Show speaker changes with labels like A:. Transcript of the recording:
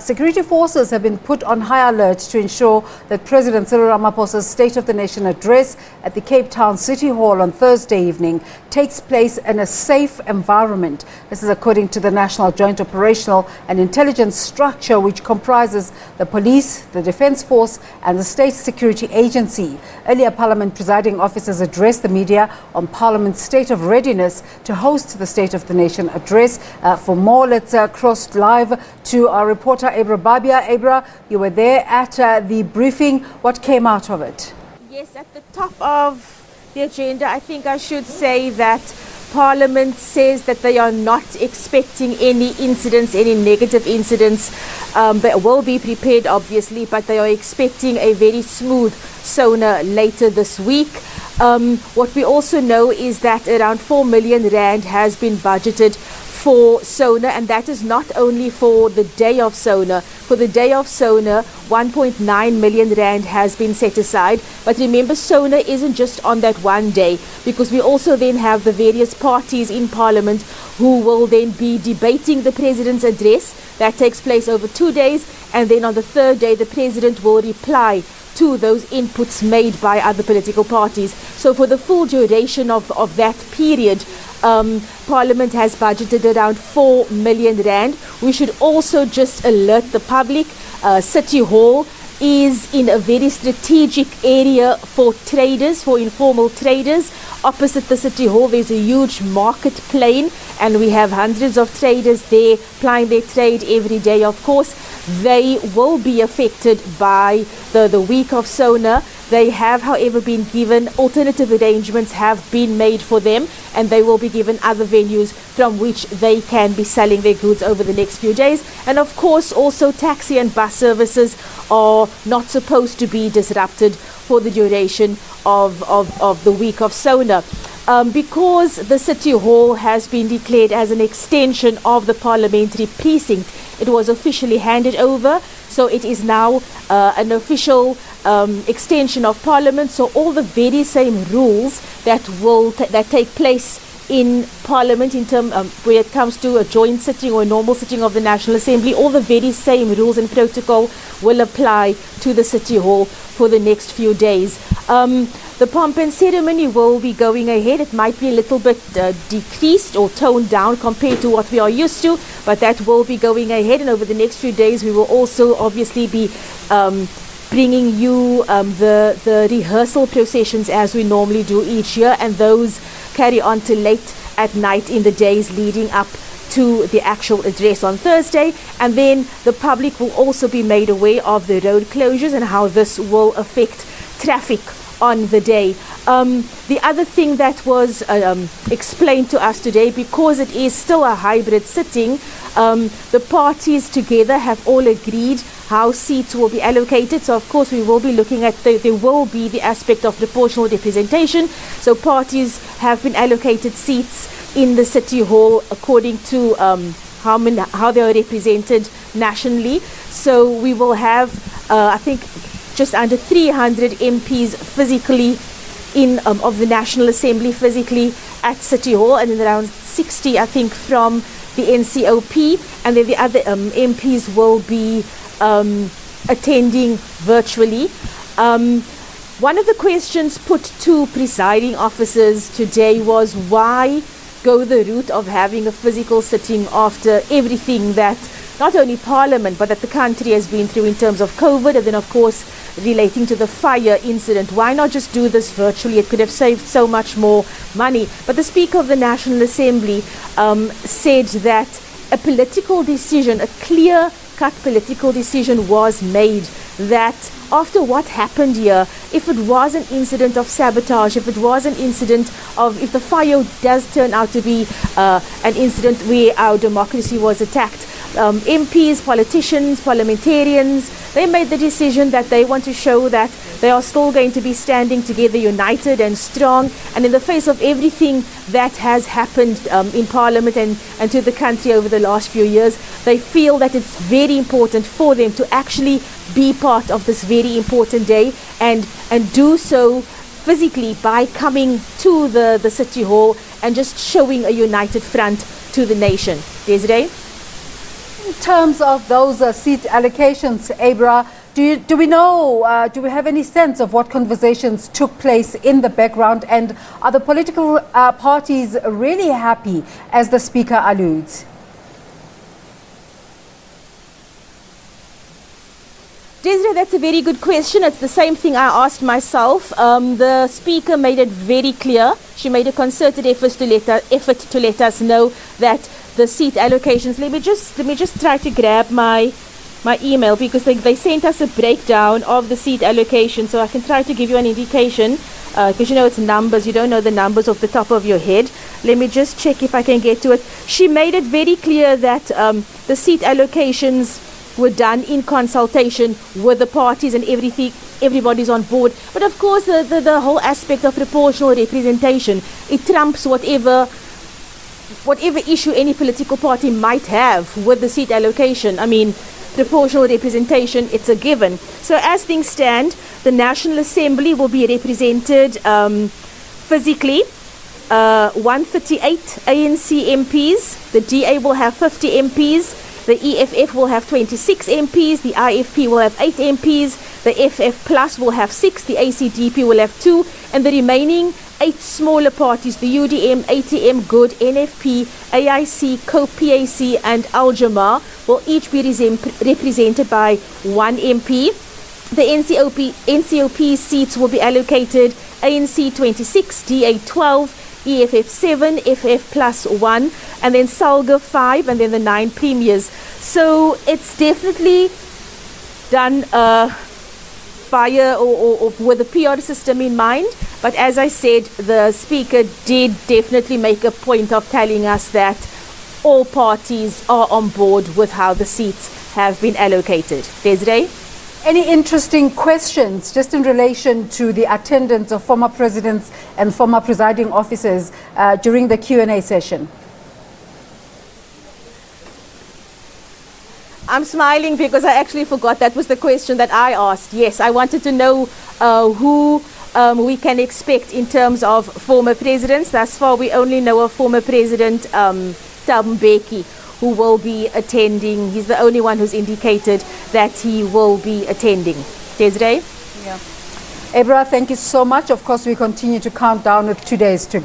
A: Security forces have been put on high alert to ensure that President Cyril Ramaphosa's State of the Nation address at the Cape Town City Hall on Thursday evening takes place in a safe environment. This is according to the National Joint Operational and Intelligence Structure, which comprises the police, the Defence Force and the State Security Agency. Earlier, Parliament presiding officers addressed the media on Parliament's state of readiness to host the State of the Nation address. For more, let's cross live to our reporter Abra Barbier. Abra, you were there at the briefing. What came out of it?
B: Yes, at the top of the agenda, I think I should say that Parliament says that they are not expecting any incidents, any negative incidents. They will be prepared, obviously, but they are expecting a very smooth SONA later this week. What we also know is that around 4 million rand has been budgeted for SONA, and that is not only for the day of SONA. For the day of SONA, 1.9 million rand has been set aside. But remember, SONA isn't just on that one day, because we also then have the various parties in Parliament who will then be debating the President's address. That takes place over 2 days, and then on the third day, the President will reply to those inputs made by other political parties. So for the full duration of that period, Parliament has budgeted around 4 million rand. We should also just alert the public. City Hall is in a very strategic area for traders, for informal traders. Opposite the City Hall, there's a huge market plain, and we have hundreds of traders there plying their trade every day. Of course, they will be affected by the week of SONA. They have, however, been given alternative arrangements have been made for them, and they will be given other venues from which they can be selling their goods over the next few days. And of course, also taxi and bus services are not supposed to be disrupted for the duration of the week of SONA. Because the City Hall has been declared as an extension of the parliamentary precinct, it was officially handed over. So it is now an official extension of Parliament. So all the very same rules that take place in Parliament in terms where it comes to a joint sitting or a normal sitting of the National Assembly, all the very same rules and protocol will apply to the City Hall for the next few days. The pomp and ceremony will be going ahead. It might be a little bit decreased or toned down compared to what we are used to, but that will be going ahead. And over the next few days, we will also obviously be bringing you the rehearsal processions as we normally do each year, and those carry on till late at night in the days leading up to the actual address on Thursday. And then the public will also be made aware of the road closures and how this will affect traffic on the day. The other thing that was explained to us today, because it is still a hybrid sitting, the parties together have all agreed how seats will be allocated. So of course we will be looking at there will be the aspect of proportional representation. So parties have been allocated seats in the City Hall according to how they are represented nationally. So we will have I think just under 300 MPs physically of the National Assembly physically at City Hall, and then around 60 I think from the NCOP, and then the other MPs will be attending virtually. One of the questions put to presiding officers today was, why go the route of having a physical sitting after everything that not only Parliament but that the country has been through in terms of COVID, and then of course relating to the fire incident? Why not just do this virtually? It could have saved so much more money. But the Speaker of the National Assembly said that a political decision, a clear-cut political decision was made, that after what happened here, if it was an incident of sabotage, if it was an incident of, if the fire does turn out to be an incident where our democracy was attacked, MPs, politicians, parliamentarians, they made the decision that they want to show that they are still going to be standing together, united and strong. And in the face of everything that has happened in Parliament and to the country over the last few years, they feel that it's very important for them to actually be part of this very important day and do so physically by coming to the City Hall and just showing a united front to the nation. Desiree?
A: In terms of those seat allocations, Abra, do we know, do we have any sense of what conversations took place in the background, and are the political parties really happy, as the Speaker alludes?
B: Desiree, that's a very good question. It's the same thing I asked myself. The Speaker made it very clear. She made a concerted effort to let us know that the seat allocations. Let me just try to grab my email, because they sent us a breakdown of the seat allocation, so I can try to give you an indication, because you know it's numbers. You don't know the numbers off the top of your head. Let me just check if I can get to it. She made it very clear that the seat allocations were done in consultation with the parties, and everybody's on board. But of course, the whole aspect of proportional representation, it trumps whatever issue any political party might have with the seat allocation. I mean, proportional representation, it's a given. So as things stand, the National Assembly will be represented physically. 138 ANC MPs, the DA will have 50 MPs, the EFF will have 26 MPs, the IFP will have 8 MPs, the FF Plus will have 6, the ACDP will have 2, and the remaining 8 smaller parties, the UDM, ATM, GOOD, NFP, AIC, COPE-PAC and Al-Jamar, will each be represented by 1 MP. The NCOP seats will be allocated ANC 26, DA 12, EFF 7, FF plus 1, and then SALGA 5, and then the 9 premiers. So it's definitely done via or with the PR system in mind. But as I said, the Speaker did definitely make a point of telling us that all parties are on board with how the seats have been allocated. Desiree?
A: Any interesting questions just in relation to the attendance of former presidents and former presiding officers during the Q&A session?
B: I'm smiling because I actually forgot that was the question that I asked. Yes, I wanted to know who we can expect in terms of former presidents. Thus far, we only know of former President Thabo Mbeki, who will be attending. He's the only one who's indicated that he will be attending. Desiree?
A: Yeah. Abra, thank you so much. Of course, we continue to count down with 2 days to go.